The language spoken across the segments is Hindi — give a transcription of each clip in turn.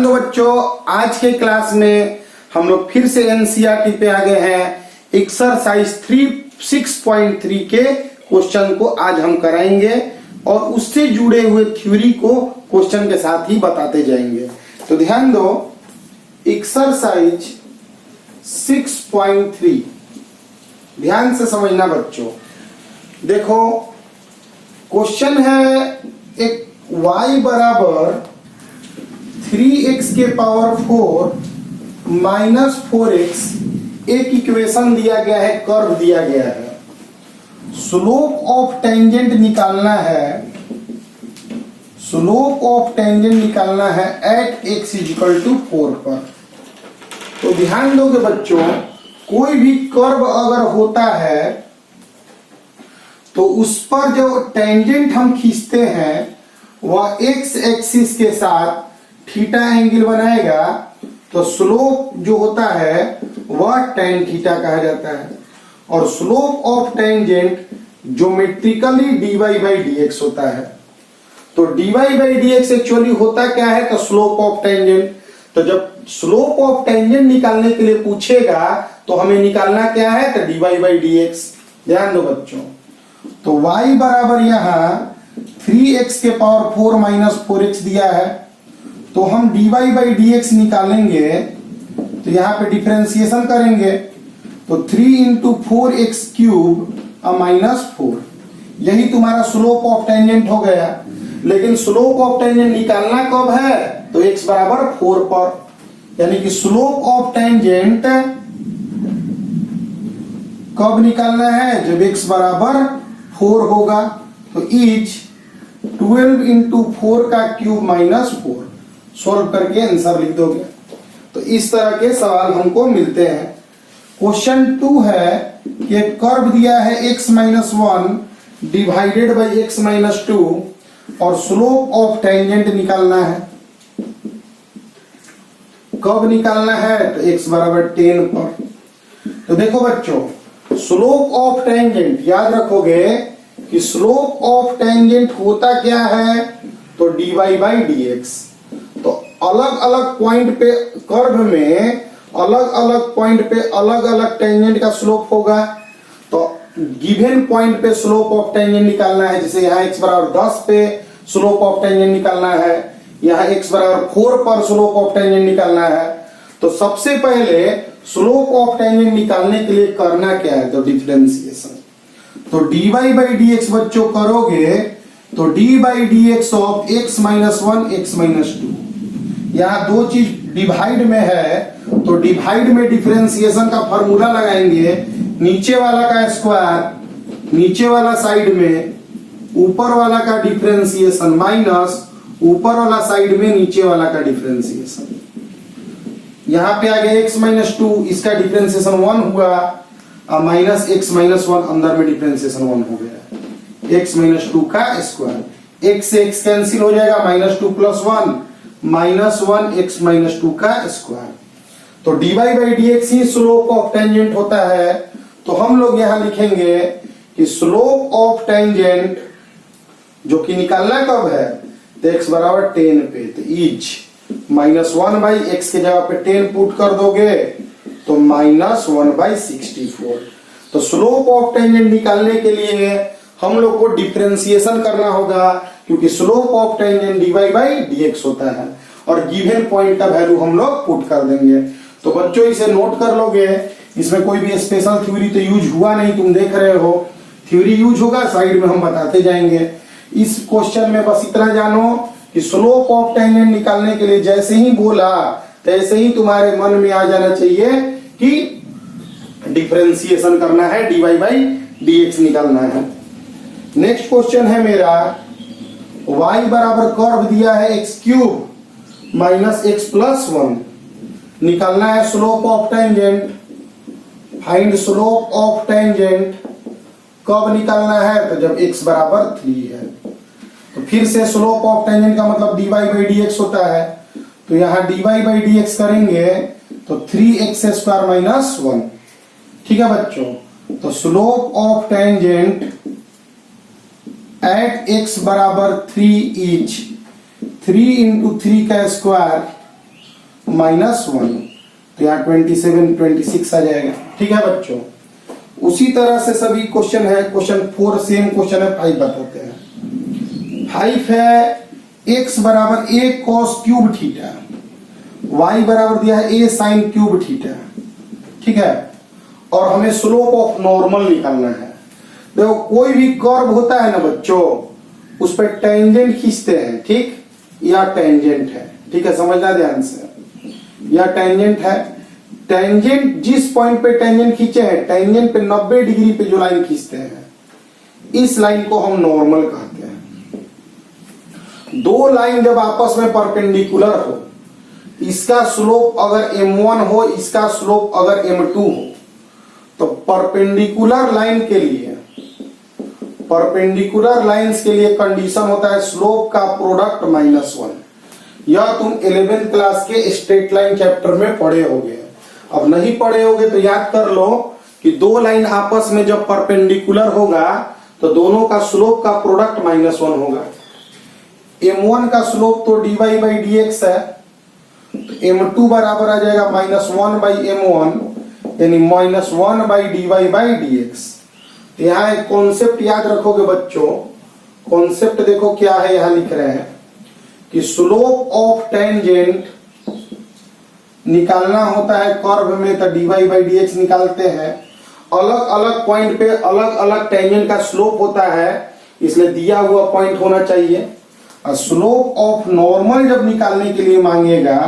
ध्यान दो बच्चों, आज के क्लास में हम लोग फिर से एनसीईआरटी पे आ गए हैं। एक्सरसाइज 6.3 के क्वेश्चन को आज हम कराएंगे और उससे जुड़े हुए थ्योरी को क्वेश्चन के साथ ही बताते जाएंगे। तो ध्यान दो, एक्सरसाइज 6.3 ध्यान से समझना बच्चों। देखो क्वेश्चन है, एक y बराबर 3x के पावर 4 माइनस 4x एक इक्वेशन दिया गया है, कर्व दिया गया है। स्लोप ऑफ टेंजेंट निकालना है, स्लोप ऑफ टेंजेंट निकालना है एट x इक्वल टू 4 पर। तो ध्यान दोगे बच्चों, कोई भी कर्व अगर होता है तो उस पर जो टेंजेंट हम खींचते हैं वह x एक्सिस के साथ थीटा एंगल बनाएगा। तो स्लोप जो होता है वह tan थीटा कहा जाता है और slope of tangent geometrically dy by dx होता है। तो dy बाई dx एक्चुअली होता क्या है, तो स्लोप ऑफ टेंजेंट। तो जब स्लोप ऑफ टेंजेंट निकालने के लिए पूछेगा तो हमें निकालना क्या है, तो dy बाई dx। ध्यान दो बच्चों, तो y बराबर यहाँ 3x के पावर 4 माइनस 4x दिया है, तो हम dy बाई dx निकालेंगे तो यहाँ पे डिफरेंशिएशन करेंगे तो 3 इंटू 4x क्यूब माइनस 4, यही तुम्हारा स्लोप ऑफ टेंजेंट हो गया। लेकिन स्लोप ऑफ टेंजेंट निकालना कब है, तो x बराबर 4 पर, यानी कि स्लोप ऑफ टेंजेंट कब निकालना है, जब x बराबर 4 होगा। तो इज 12 इंटू 4 का क्यूब माइनस 4, सॉल्व करके आंसर लिख दोगे। तो इस तरह के सवाल हमको मिलते हैं। क्वेश्चन 2 है कि एक कर्व दिया है x minus 1 divided by x minus 2 और स्लोप ऑफ टेंजेंट निकालना है। कब निकालना है, तो x बराबर 10 पर। तो देखो बच्चों, स्लोप ऑफ टेंजेंट याद रखोगे कि स्लोप ऑफ टेंजेंट होता क्या है, तो dy बाई dx। तो अलग अलग पॉइंट पे कर्व में अलग अलग पॉइंट पे अलग अलग टेंजेंट का स्लोप होगा। तो गिवन पॉइंट पे स्लोप ऑफ टेंजेंट निकालना है, जैसे यहाँ x बराबर 10 पे स्लोप ऑफ टेंजेंट निकालना है, यहाँ x बराबर 4 पर स्लोप ऑफ टेंजेंट निकालना है। तो सबसे पहले स्लोप ऑफ टेंजेंट निकालने के लिए करना क्या है, तो डिफरेंशिएशन। तो dy बाई dx बच्चों करोगे तो d by dx of x minus 1 x minus 2, यहाँ दो चीज डिवाइड में है तो डिवाइड में डिफरेंशिएशन का फॉर्मूला लगाएंगे, नीचे वाला का स्क्वायर नीचे वाला साइड में, ऊपर वाला का डिफरेंशिएशन माइनस ऊपर वाला साइड में नीचे वाला का डिफरेंशिएशन। यहाँ पे आ गया x माइनस 2, इसका डिफरेंशिएशन 1 हुआ, माइनस x माइनस 1 अंदर में डिफरेंशिएशन 1 हो गया, x माइनस 2 का स्क्वायर, x से x कैंसिल हो जाएगा, minus 2 plus 1 minus 1 x minus 2 का स्क्वायर। तो dy by dx he slope of tangent होता है। तो हम लोग यहां लिखेंगे कि स्लोप ऑफ टेंजेंट जो कि निकालना कब है, तो x बराबर 10 पे, तो इज माइनस 1 बाई x के जगह पे 10 पुट कर दोगे तो माइनस 1 बाई 64। तो स्लोप ऑफ टेंजेंट निकालने के लिए हम लोग को डिफरेंशिएशन करना होगा, क्योंकि slope of tangent dy by dx होता है और गिवन पॉइंट का वैल्यू हम लोग पुट कर देंगे। तो बच्चों इसे नोट कर लोगे, इसमें कोई भी स्पेशल थ्योरी तो यूज हुआ नहीं, तुम देख रहे हो। थ्योरी यूज होगा साइड में हम बताते जाएंगे। इस क्वेश्चन में बस इतना जानो कि स्लोप ऑफ टेंजेंट निकालने के लिए जैसे ही बोला तैसे ही तुम्हारे मन में आ जाना चाहिए कि डिफरेंशिएशन करना है, dy बाई dx निकालना है। नेक्स्ट क्वेश्चन है मेरा, y बराबर कर्व दिया है x cube minus x plus 1, निकालना है slope of tangent. Find slope of tangent कब निकालना है, तो जब x बराबर 3 है। तो फिर से स्लोप ऑफ टेंजेंट का मतलब dy बाई dx होता है, तो यहाँ dy बाई dx करेंगे तो 3x स्क्वायर माइनस 1। ठीक है बच्चों, तो slope of tangent at x बराबर 3 इज 3 इंटू 3 का स्क्वायर -1, तो यहाँ 27 26 आ जाएगा। ठीक है बच्चों, उसी तरह से सभी क्वेश्चन है। क्वेश्चन 4 सेम क्वेश्चन है, 5 बताते हैं। 5 है x बराबर a cos cube theta, y बराबर दिया है a sin क्यूब थीटा। ठीक है, और हमें स्लोप ऑफ नॉर्मल निकालना है। देखो कोई भी कर्व होता है ना बच्चों, उस पर टेंजेंट खींचते हैं। ठीक, या टेंजेंट है। ठीक है, समझना ध्यान से, या टेंजेंट है। टेंजेंट जिस पॉइंट पे टेंजेंट खींचे हैं, टेंजेंट पे 90 डिग्री पे जो लाइन खींचते हैं, इस लाइन को हम नॉर्मल कहते हैं। दो लाइन जब आपस में परपेंडिकुलर हो, इसका स्लोप अगर m1 हो, इसका स्लोप अगर m2 हो, तो परपेंडिकुलर लाइन के लिए, परपेंडिकुलर लाइंस के लिए कंडीशन होता है स्लोप का प्रोडक्ट -1। यह तुम 11th क्लास के स्ट्रेट लाइन चैप्टर में पढ़े होगे। अब नहीं पढ़े होगे तो याद कर लो कि दो लाइन आपस में जब परपेंडिकुलर होगा तो दोनों का स्लोप का प्रोडक्ट -1 होगा। m1 का स्लोप तो dy by dx है, तो m2 बराबर आ जाएगा -1 by m1, यानी -1 by dy by dx। तो यहाँ एक कॉन्सेप्ट याद रखोगे बच्चों। कॉन्सेप्ट देखो क्या है, यहाँ लिख रहे हैं कि स्लोप ऑफ टेंजेंट निकालना होता है कर्व में, तो dy by dx निकालते हैं। अलग अलग पॉइंट पे अलग अलग टेंजेंट का स्लोप होता है, इसलिए दिया हुआ पॉइंट होना चाहिए। और स्लोप ऑफ नॉर्मल जब निकालने के लिए मांगेगा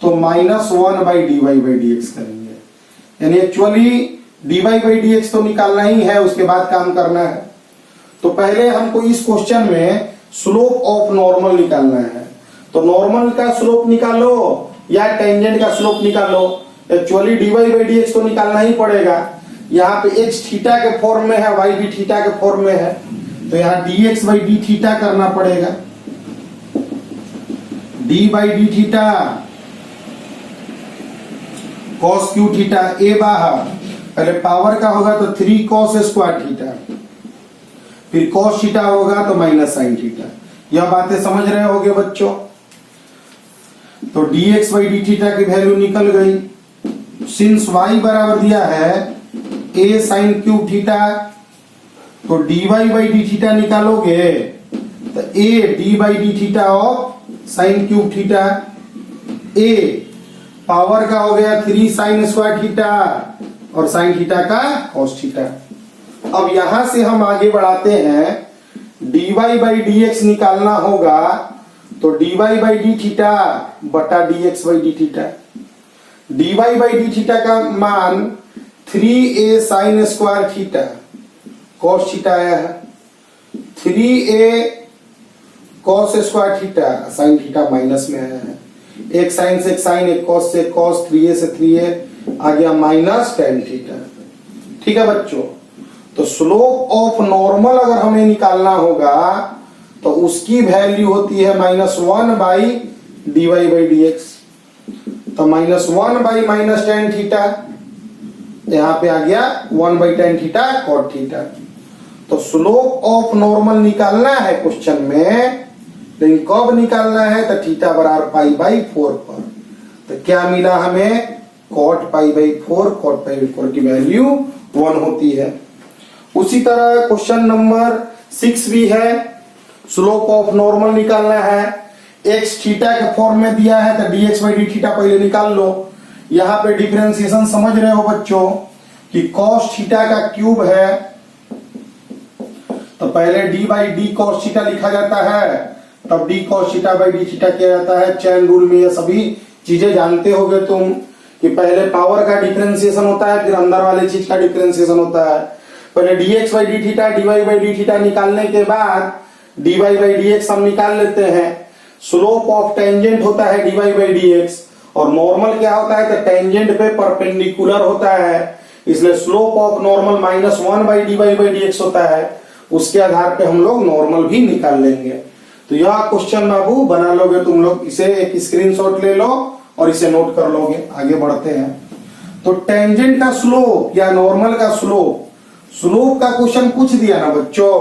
तो -1 by dy by dx करेंगे। यानी एक्चुअली dy by dx तो निकालना ही है, उसके बाद काम करना है। तो पहले हमको इस क्वेश्चन में स्लोप ऑफ नॉर्मल निकालना है। तो नॉर्मल का स्लोप निकालो या टेंजेंट का स्लोप निकालो। एक्चुअली dy by dx तो निकालना ही पड़ेगा। यहाँ पे x थीटा के फॉर्म में है, y भी थीटा के फॉर्म में है, तो यहाँ dx by d थीटा करना पड़ेगा। d by d theta cos Q theta, a बाहर, पहले पावर का होगा तो 3 cos स्क्वायर थीटा, फिर cos थीटा होगा तो माइनस sin थीटा। यह बातें समझ रहे होगे बच्चों। तो dx by d थीटा की वैल्यू निकल गई। सिंस y बराबर दिया है a sin क्यूब थीटा, तो dy by d थीटा निकालोगे तो a d by d theta of sin cube theta, a power का हो गया 3 sin स्क्वायर थीटा और sin थीटा का cos थीटा। अब यहां से हम आगे बढ़ाते हैं, dy by dx निकालना होगा तो dy by d थीटा बटा dx by d theta. dy by d theta का मान 3a sin square theta cos theta आया है, 3a cos square theta sin theta minus में आया है। एक साइन से एक साइन, एक cos से cos, 3a से 3a आ गया माइनस tan थीटा। ठीक है बच्चों, तो स्लोप ऑफ नॉर्मल अगर हमें निकालना होगा तो उसकी वैल्यू होती है -1 बाई dy by dx। तो -1 बाई माइनस tan थीटा, यहाँ पे आ गया 1 by tan theta cot theta. तो स्लोप ऑफ नॉर्मल निकालना है क्वेश्चन में, लेकिन कब निकालना है तो थीटा बराबर पाई बाई 4 पर। तो क्या मिला हमें, cot pi by 4, cot pi by 4 की वैल्यू 1 होती है। उसी तरह क्वेश्चन नंबर 6 भी है, स्लोप ऑफ नॉर्मल निकालना है। x थीटा के फॉर्म में दिया है तो dx by d थीटा पहले निकाल लो। यहाँ पे डिफरेंशिएशन समझ रहे हो बच्चों कि cos थीटा का क्यूब है, तो पहले d by d cos theta लिखा जाता है, तब d cos theta by d theta किया जाता है। चैन रूल में ये सभी चीजें जानते होगे तुम कि पहले पावर का डिफरेंशिएशन होता है, फिर अंदर वाले चीज का डिफरेंशिएशन होता है। पहले dx by d theta, dy by d theta निकालने के बाद dy by dx हम निकाल लेते हैं। स्लोप ऑफ टेंजेंट होता है dy by dx, और नॉर्मल क्या होता है तो टेंजेंट पे परपेंडिकुलर होता है, इसलिए slope of normal -1 by dy by dx होता है। उसके आधार पे हम लोग नॉर्मल भी निकाल लेंगे। तो यह क्वेश्चन बाबू बना लोगे तुम लोग, इसे एक स्क्रीनशॉट ले लो और इसे नोट कर लोगे। आगे बढ़ते हैं। तो टेंजेंट का स्लोप या नॉर्मल का स्लोप, स्लोप का क्वेश्चन पूछ दिया ना बच्चों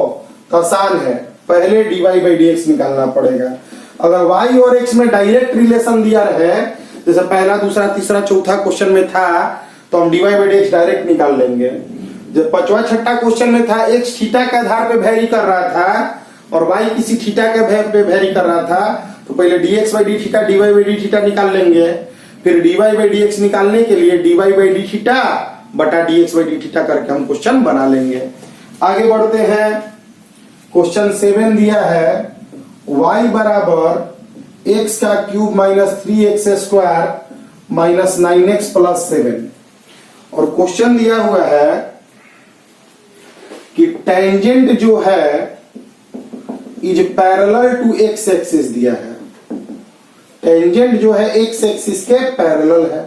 तो आसान है, पहले dy by dx निकालना पड़ेगा। अगर y और x में डायरेक्ट रिलेशन दिया रहे जैसे पहला दूसरा तीसरा चौथा क्वेश्चन में था तो हम dy बाई dx डायरेक्ट निकाल लेंगे। जब पांचवा छठा क्वेश्चन में था x थीटा के आधार पे वेरी कर रहा था और y किसी थीटा के पे वेरी कर रहा था, तो पहले dx by D theta dy by D theta निकाल लेंगे, फिर dy बाई dx निकालने के लिए dy बाई डी थीटा बटा dx बाई डी थीटा करके हम क्वेश्चन बना लेंगे। आगे बढ़ते हैं। क्वेश्चन 7 दिया है y बराबर x का cube minus 3x square minus 9x plus 7 और क्वेश्चन दिया हुआ है कि टेंजेंट जो है is parallel to x axis दिया है। टेंजेंट जो है x एक्सिस के पैरेलल है।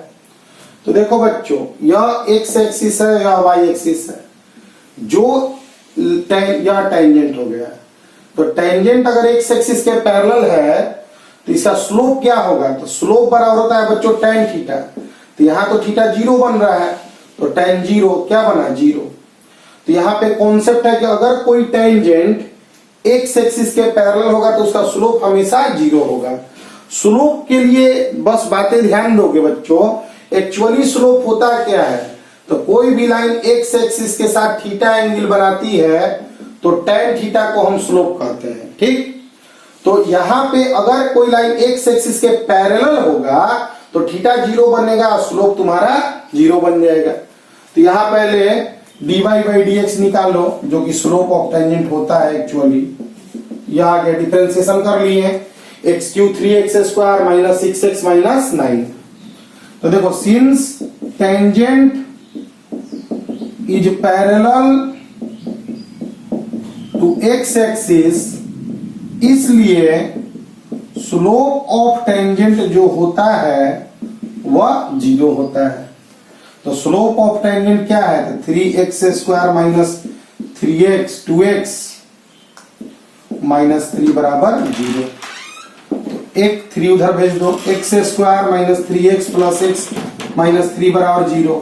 तो देखो बच्चों, यह x एक्सिस है, यह y एक्सिस है, जो यह टेंजेंट हो गया। तो टेंजेंट अगर x एक्सिस के पैरेलल है तो इसका स्लोप क्या होगा? तो स्लोप बराबर होता है बच्चों tan थीटा। तो यहां तो थीटा 0 बन रहा है, तो tan 0 क्या बना? 0। तो यहां पे कॉन्सेप्ट है कि अगर कोई टेंजेंट x एक्सिस के पैरेलल होगा तो उसका स्लोप हमेशा 0 होगा। स्लोप के लिए बस बातें ध्यान दोगे बच्चों। एक्चुअली स्लोप होता क्या है? तो कोई भी लाइन x एक्सिस के साथ थीटा एंगल बनाती है तो tan थीटा को हम स्लोप कहते हैं, ठीक। तो यहां पे अगर कोई लाइन x एक्सिस के पैरेलल होगा तो थीटा 0 बनेगा और स्लोप तुम्हारा 0 बन जाएगा। तो यहां पहले dy बाई dx निकालो जो कि स्लोप ऑफ टेंजेंट होता है एक्चुअली। यह आगे डिफरेंशिएशन कर लिए, x cube 3x square minus 6x minus 9। तो देखो, since tangent is parallel to x axis, इसलिए स्लोप ऑफ टेंजेंट जो होता है वह 0 होता है। तो स्लोप ऑफ टेंजेंट क्या है? तो 3x square minus 3x 2x minus 3 बराबर 0। एक 3 उधर भेज दो, x square minus 3x plus x minus 3 बराबर 0,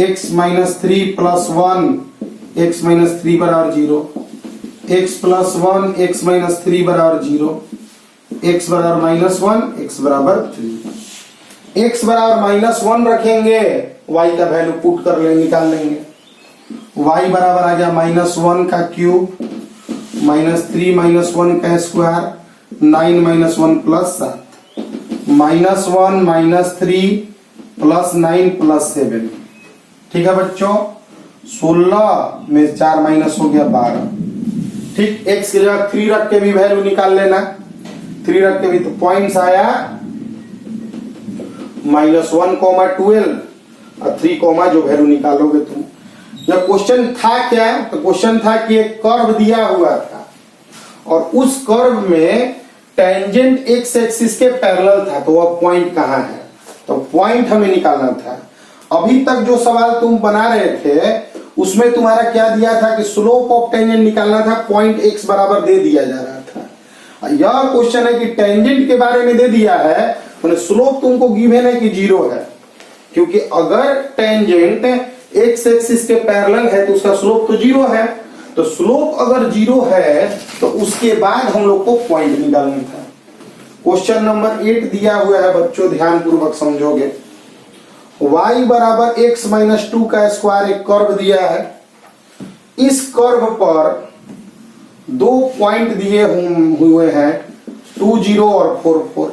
x minus 3 plus 1 x minus 3 बराबर 0, x प्लस 1 x माइनस 3 बराबर 0, x बराबर माइनस 1 x बराबर 3। x बराबर माइनस 1 रखेंगे, y का वैल्यू पुट कर लेंगे, निकाल लेंगे। y बराबर आ गया माइनस 1 का क्यूब माइनस 3 माइनस 1 का square 9 minus 1 plus 7 minus 1 minus 3 plus 9 plus 7। ठीक है बच्चों, 16 में 4 माइनस हो गया 12। ठीक, x की जगह 3 रख के भी वैल्यू निकाल लेना। 3 रख के भी तो पॉइंट्स आया माइनस 1 कॉमा 12 और 3 कॉमा जो वैल्यू निकालोगे तुम। यह क्वेश्चन था क्या? तो क्वेश्चन था कि एक कर्व दिया हुआ था और उस कर्व में टेंजेंट x एक्सिस के पैरेलल था, तो वह पॉइंट कहाँ है? तो पॉइंट हमें निकालना था। अभी तक जो सवाल तुम बना रहे थे उसमें तुम्हारा क्या दिया था कि स्लोप ऑफ टेंजेंट निकालना था, पॉइंट x बराबर दे दिया जा रहा था। यह क्वेश्चन है कि टेंजेंट के बारे में दे दिया है, मैंने स्लोप तुमको गिवन है कि 0 है, क्योंकि अगर टेंजेंट x एक्सिस के पैरेलल है तो उसका स्लोप तो 0 है। तो स्लोप अगर 0 है तो उसके बाद हम लोग को पॉइंट निकालना था। क्वेश्चन नंबर 8 दिया हुआ है बच्चों, ध्यान पूर्वक समझोगे। y बराबर x माइनस 2 का स्क्वायर एक कर्व दिया है। इस कर्व पर 2 पॉइंट दिए हुए हैं 2 0 और 4 4।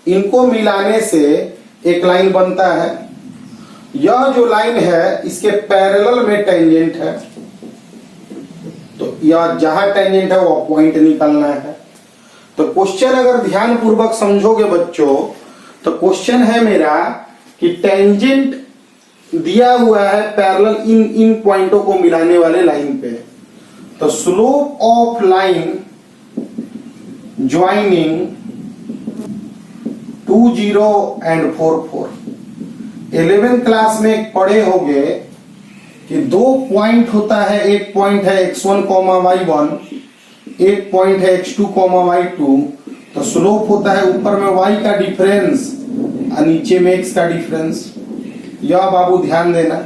इनको मिलाने से एक लाइन बनता है। यह जो लाइन है इसके पैरेलल में टेंजेंट है, तो यह जहां टेंजेंट है वो पॉइंट निकालना है। तो क्वेश्चन अगर ध्यान पूर्वक समझोगे बच्चों, तो क्वेश्चन है मेरा कि टेंजेंट दिया हुआ है पैरेलल इन पॉइंटों को मिलाने वाले लाइन पे। तो slope of line joining 2 0 and 4 4। 11th class में पढ़े होंगे कि 2 पॉइंट होता है, एक पॉइंट है x1 y1, एक पॉइंट है x2 y2। तो स्लोप होता है ऊपर में y का डिफरेंस और नीचे में x का डिफरेंस। यह बाबू ध्यान देना,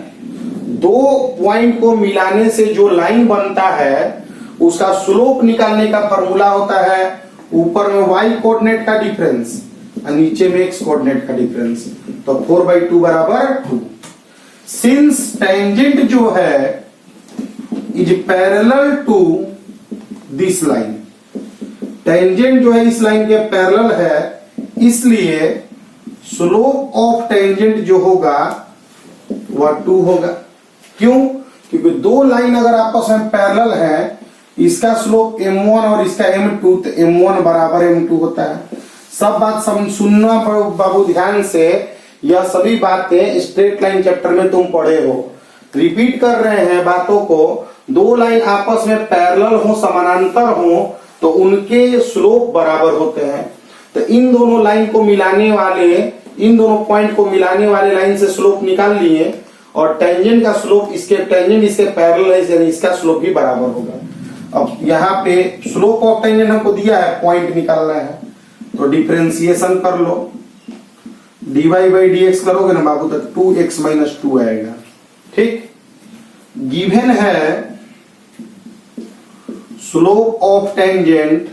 2 पॉइंट को मिलाने से जो लाइन बनता है उसका स्लोप निकालने का फॉर्मूला होता है ऊपर में y कोऑर्डिनेट का डिफरेंस और नीचे में x कोऑर्डिनेट का डिफरेंस, तो 4/2 बराबर 2। सिंस टेंजेंट जो है is parallel to this line, tangent जो है इस लाइन के पैरेलल है, इसलिए स्लोप ऑफ टेंजेंट जो होगा वह 2 होगा। क्यों? क्योंकि दो लाइन अगर आपस में पैरेलल है, इसका स्लोप m1 और इसका m2, तो m1 बराबर m2 होता है। सब बात सुनना बाबू ध्यान से, यह सभी बातें स्ट्रेट लाइन चैप्टर में तुम पढ़े हो। रिपीट कर रहे हैं बातों को। दो लाइन आपस में पैरेलल हो, समानांतर हो, तो उनके स्लोप बराबर होते हैं। तो इन दोनों लाइन को मिलाने वाले, इन दोनों पॉइंट को मिलाने वाले लाइन से स्लोप निकाल लिए, और टेंजेंट का स्लोप टेंजेंट इसके पैरेलल है, यानी इसका स्लोप भी बराबर होगा। अब यहाँ पे स्लोप ऑफ टेंजेंट हमको दिया है, पॉइंट निकालना है, तो डिफरेंशिएशन कर लो। dy बाई dx करोगे ना बाबू, तो 2x माइनस 2 आएगा। ठीक, गिवन है स्लोप ऑफ टेंजेंट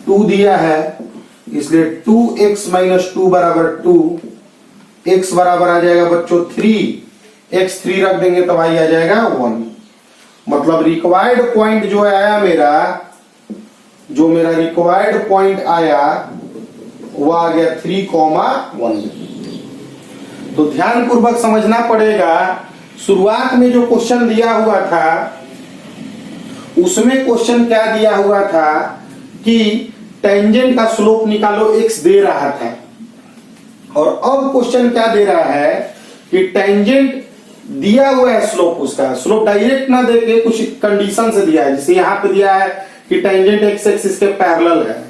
2 दिया है, इसलिए 2x माइनस 2 बराबर 2, x बराबर आ जाएगा बच्चों 3, x 3 रख देंगे तो y आ जाएगा 1। मतलब रिक्वायर्ड पॉइंट जो आया मेरा, जो मेरा रिक्वायर्ड पॉइंट आया वो आ गया 3,1। तो ध्यान पूर्वक समझना पड़ेगा। शुरुआत में जो क्वेश्चन दिया हुआ था उसमें क्वेश्चन क्या दिया हुआ था कि टेंजेंट का स्लोप निकालो, x दे रहा था, और अब क्वेश्चन क्या दे रहा है कि टेंजेंट दिया हुआ है, स्लोप उसका स्लोप डायरेक्ट ना देके कुछ कंडीशन से दिया है। जैसे यहाँ पे दिया है कि टेंजेंट x एक्सिस के पैरेलल है।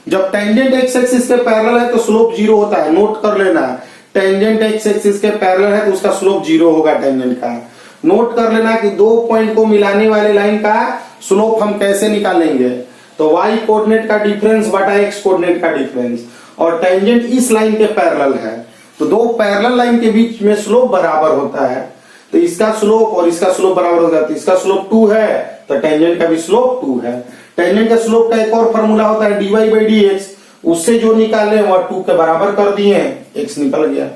जब टेंजेंट x एक्सिस के पैरेलल है तो स्लोप 0 होता है, नोट कर लेना। टेंजेंट x एक्सिस के पैरेलल है तो उसका स्लोप 0 होगा टेंजेंट का। नोट कर लेना कि दो पॉइंट को मिलाने वाले लाइन का स्लोप हम कैसे निकालेंगे, तो y कोऑर्डिनेट का डिफरेंस बटा x कोऑर्डिनेट का डिफरेंस, और टेंजेंट इस लाइन के पैरेलल है, तो दो पैरेलल लाइन के बीच में स्लोप बराबर होता है। तो इसका स्लोप और इसका स्लोप बराबर होगा, तो इसका स्लोप 2 है तो टेंजेंट का भी स्लोप 2 है। टेंजेंट का स्लोप का एक और फार्मूला होता है dy बाई dx, उससे जो निकाले वह 2 के बराबर कर दिए, x निकल गया।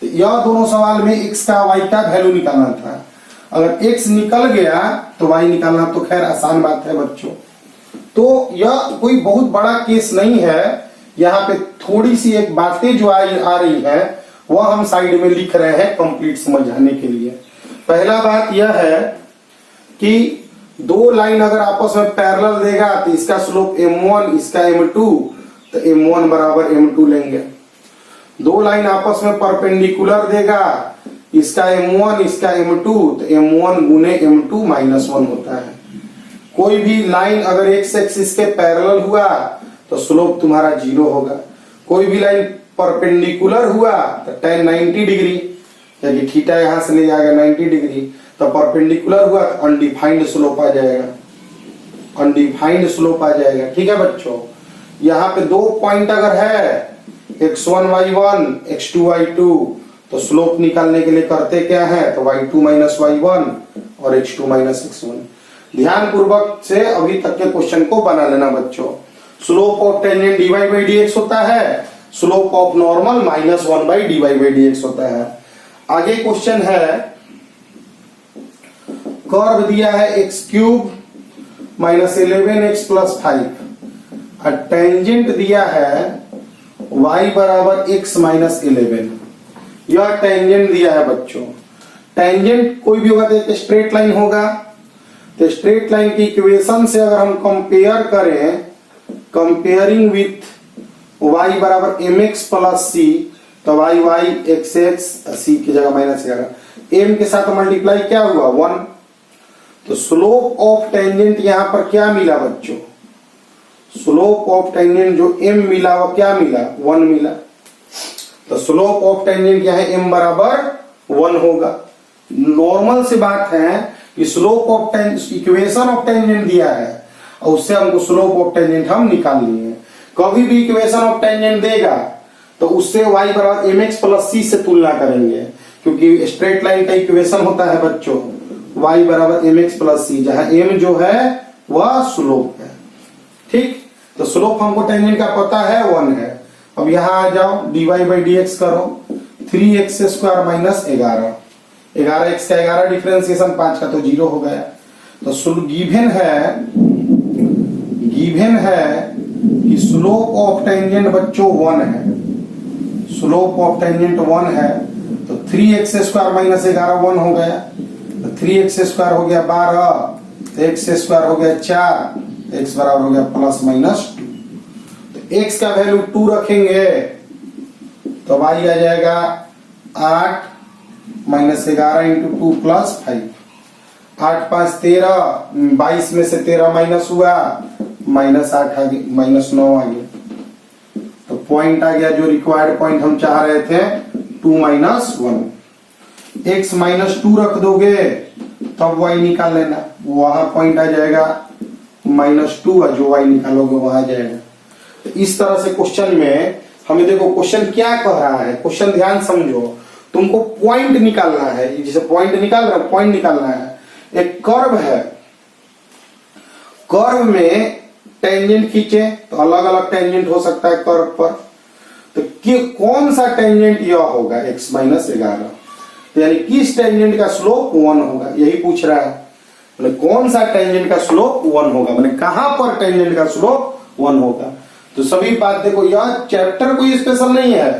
तो यह दोनों सवाल में x का y का वैल्यू निकालना था। अगर x निकल गया तो y निकालना तो खैर आसान बात है बच्चों। तो यह कोई बहुत बड़ा केस नहीं है। यहाँ पे थोड़ी सी एक बातें जो आ रही है वह हम साइड में लिख रहे हैं कंप्लीट समझाने के लिए। पहला बात यह है कि दो लाइन अगर आपस में पैरेलल देगा तो इसका स्लोप m1, इसका m2, तो m1 बराबर m2 लेंगे। दो लाइन आपस में परपेंडिकुलर देगा, इसका m1, इसका m2, तो m1 गुने m2 माइनस 1 होता है। कोई भी लाइन अगर x एक्सिस के पैरेलल हुआ तो स्लोप तुम्हारा 0 होगा। कोई भी लाइन परपेंडिकुलर हुआ तो tan 90 डिग्री, यानी थीटा यहां से ले जाएगा 90 डिग्री, तो परपेंडिकुलर हुआ तो अनडिफाइंड स्लोप आ जाएगा, अनडिफाइंड स्लोप आ जाएगा। ठीक है बच्चों, यहाँ पे दो पॉइंट अगर है x1 y1 x2 y2, तो स्लोप निकालने के लिए करते क्या है, तो y2 माइनस y1 और x2 माइनस x1। ध्यान पूर्वक से अभी तक के क्वेश्चन को बना लेना बच्चों। Slope of tangent dy by dx होता है, slope of normal minus 1 by dy by dx होता है। आगे क्वेश्चन है, कर्व दिया है x cube minus 11x plus 5, और टेंजेंट दिया है y बराबर x माइनस 11। यह टेंजेंट दिया है बच्चों। टेंजेंट कोई भी होगा तो एक स्ट्रेट लाइन होगा, तो स्ट्रेट लाइन की इक्वेशन से अगर हम कंपेयर करें, कंपेयरिंग विथ y बराबर mx प्लस c, तो y x x, c की जगह माइनस आएगा, m के साथ मल्टीप्लाई क्या हुआ 1। तो स्लोप ऑफ टेंजेंट यहां पर क्या मिला बच्चों, स्लोप ऑफ टेंजेंट जो m मिला वो क्या मिला 1 मिला। तो स्लोप ऑफ टेंजेंट क्या है, m बराबर 1 होगा। नॉर्मल सी बात है कि slope of tangent, equation of tangent दिया है और उससे हमको स्लोप ऑफ टेंजेंट हम निकाल लिए। कभी भी इक्वेशन ऑफ टेंजेंट देगा तो उससे y बराबर mx प्लस c से तुलना करेंगे, क्योंकि स्ट्रेट लाइन का इक्वेशन होता है बच्चों y बराबर mx प्लस c, जहां m जो है वह स्लोप है। ठीक, तो स्लोप हमको टेंजेंट का पता है 1 है, अब यहाँ आ जाओ, dy बाई डी एक्स करो, 3x स्क्वायर माइनस 11, 11x का 11 डिफरेंशिएशन 5 का तो 0 हो गया। तो गिवन है कि स्लोप ऑफ टेंजेंट बच्चों 1 है, स्लोप ऑफ टेंजेंट 1 है। तो 3x स्क्वायर माइनस 11 1 हो गया, तो 3x स्क्वायर हो गया 12, तो x स्क्वायर हो गया 4, x बराबर हो गया प्लस माइनस 2। तो x का वैल्यू 2 रखेंगे तो y आ जाएगा 8 माइनस 11 इंटू 2 प्लस 5, 8 5 13, 22 में से 13 माइनस हुआ, माइनस 8 आ गया, माइनस 9 आ गया। तो पॉइंट आ गया जो रिक्वायर्ड पॉइंट हम चाह रहे थे, 2 माइनस 1। x माइनस 2 रख दोगे तब y निकाल लेना, वहां पॉइंट आ जाएगा माइनस 2, और जो y निकालोगे वहां आ जाएगा। तो इस तरह से क्वेश्चन में हमें देखो क्वेश्चन क्या कह रहा है, क्वेश्चन ध्यान समझो, तुमको पॉइंट निकालना है, जैसे पॉइंट निकाल रहे हो, पॉइंट निकालना है। एक कर्व है, कर्व में टेंजेंट खींचे तो अलग अलग टेंजेंट हो सकता है कर्व पर, तो कौन सा टेंजेंट यह होगा x माइनस 11, तो यानी किस टेंजेंट का स्लोप 1 होगा, यही पूछ रहा है। मैंने कौन सा टेंजेंट का स्लोप 1 होगा, मैंने कहां पर टेंजेंट का स्लोप 1 होगा। तो सभी बात देखो, यह चैप्टर कोई स्पेशल नहीं है।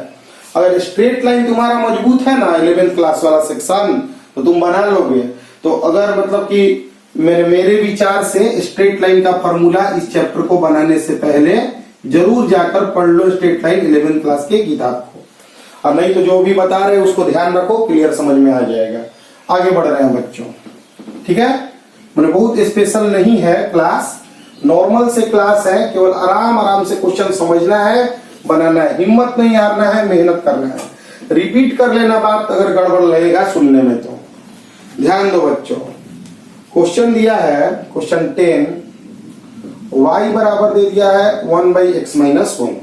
अगर स्ट्रेट लाइन तुम्हारा मजबूत है ना, 11th क्लास वाला सेक्शन, तो तुम बना लोगे। तो अगर मतलब कि मेरे विचार से स्ट्रेट लाइन का फॉर्मूला इस चैप्टर को बनाने से पहले जरूर जाकर पढ़ लो स्ट्रेट लाइन 11th क्लास के किताब को, और नहीं तो जो भी बता रहे हैं उसको ध्यान रखो, क्लियर समझ में आ जाएगा। आगे बढ़ रहे हैं बच्चों, ठीक है। मैंने बहुत स्पेशल नहीं है क्लास, नॉर्मल से क्लास है, केवल आराम आराम से क्वेश्चन समझना है, बनाना है, हिम्मत नहीं हारना है, मेहनत करना है। रिपीट कर लेना बात अगर गड़बड़ लगेगा सुनने में तो। ध्यान दो बच्चों, क्वेश्चन दिया है क्वेश्चन 10, y बराबर दे दिया है 1 by x minus 1,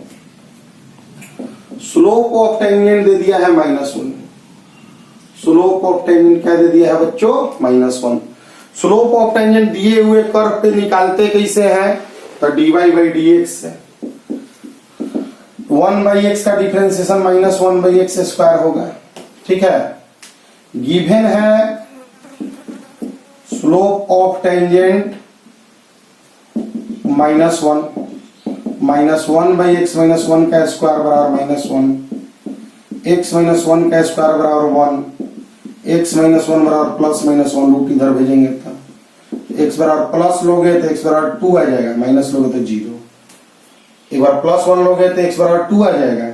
slope of tangent दे दिया है -1, स्लोप ऑफ टेंजेंट क्या दे दिया है बच्चों, -1। स्लोप ऑफ टेंजेंट दिए हुए कर्व पे निकालते कैसे हैं, तो dy बाई डी एक्स से, 1 बाई एक्स का डिफरेंशिएशन -1 बाई एक्स स्क्वायर होगा, ठीक है। गिवन है slope of tangent -1, -1 by x minus 1 का स्क्वायर बराबर -1, x माइनस 1 का स्क्वायर बराबर 1, x माइनस 1 बराबर प्लस -1, रूट इधर भेजेंगे तो x बराबर प्लस लोगे तो x बराबर 2 आ जाएगा, माइनस लोगे तो 0। एक बार +1 लोगे तो x बराबर 2 आ जाएगा,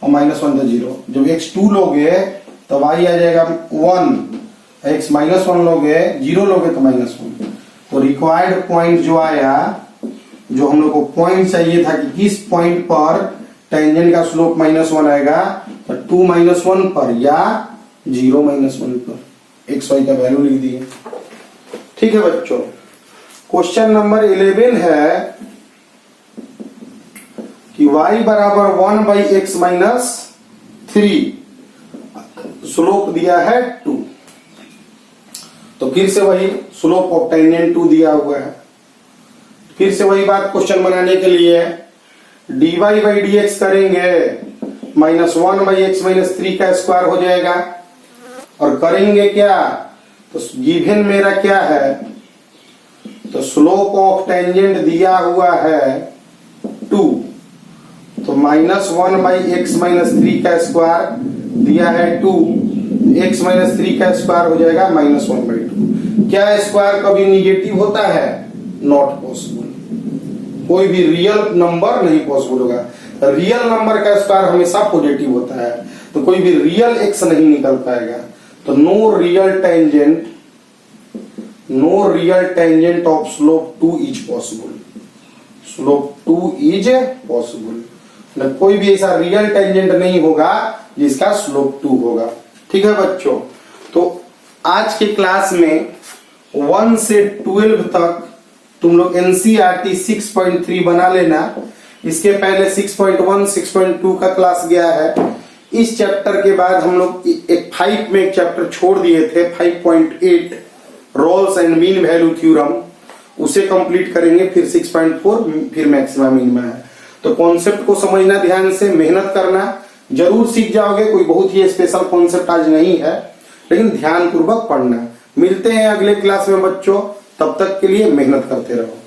और -1 तो 0। जब x 2 लोगे तो y आ जाएगा 1, x -1 लोगे, 0 लोगे तो -1। तो रिक्वायर्ड पॉइंट जो आया, जो हम लोग को पॉइंट चाहिए था कि किस पॉइंट पर टेंजेंट का स्लोप -1 आएगा, तो 2 -1 पर या 0 -1 पर x y का वैल्यू लिख दिए, ठीक है बच्चों। क्वेश्चन नंबर 11 है कि y बराबर 1 बाई एक्स माइनस 3, स्लोप दिया है 2। तो फिर से वही स्लोप ऑफ टेंजेंट 2 दिया हुआ है, फिर से वही बात क्वेश्चन बनाने के लिए dy बाई डी एक्स करेंगे, -1 बाई एक्स माइनस 3 का स्क्वायर हो जाएगा, और करेंगे क्या, तो गिवन मेरा क्या है, तो स्लोप ऑफ टेंजेंट दिया हुआ है 2, तो -1 बाई एक्स माइनस 3 का स्क्वायर दिया है 2, x माइनस 3 का स्क्वायर हो जाएगा -1 बाई 2। क्या स्क्वायर कभी निगेटिव होता है, नॉट पॉसिबल, कोई भी रियल नंबर नहीं पॉसिबल होगा। रियल नंबर का स्क्वायर हमेशा पॉजिटिव होता है, तो कोई भी रियल x नहीं निकल पाएगा। तो no real tangent of slope 2 is possible, slope 2 is possible, कोई भी ऐसा रियल टेंजेंट नहीं होगा जिसका स्लोप 2 होगा, ठीक है बच्चों। तो आज के क्लास में 1 से 12 तक तुम लोग एनसीईआरटी 6.3 बना लेना। इसके पहले 6.1 6.2 का क्लास गया है। इस चैप्टर के बाद हम लोग एक 5 में एक चैप्टर छोड़ दिए थे, 5.8 Rolle's and mean value theorem, उसे कंप्लीट करेंगे। फिर 6.4 फिर मैक्सिमा मिनिमा है। तो कॉन्सेप्ट को समझना ध्यान से, मेहनत करना, जरूर सीख जाओगे। कोई बहुत ही स्पेशल कॉन्सेप्ट आज नहीं है, लेकिन ध्यान पूर्वक पढ़ना। मिलते हैं अगले क्लास में बच्चों, तब तक के लिए मेहनत करते रहो।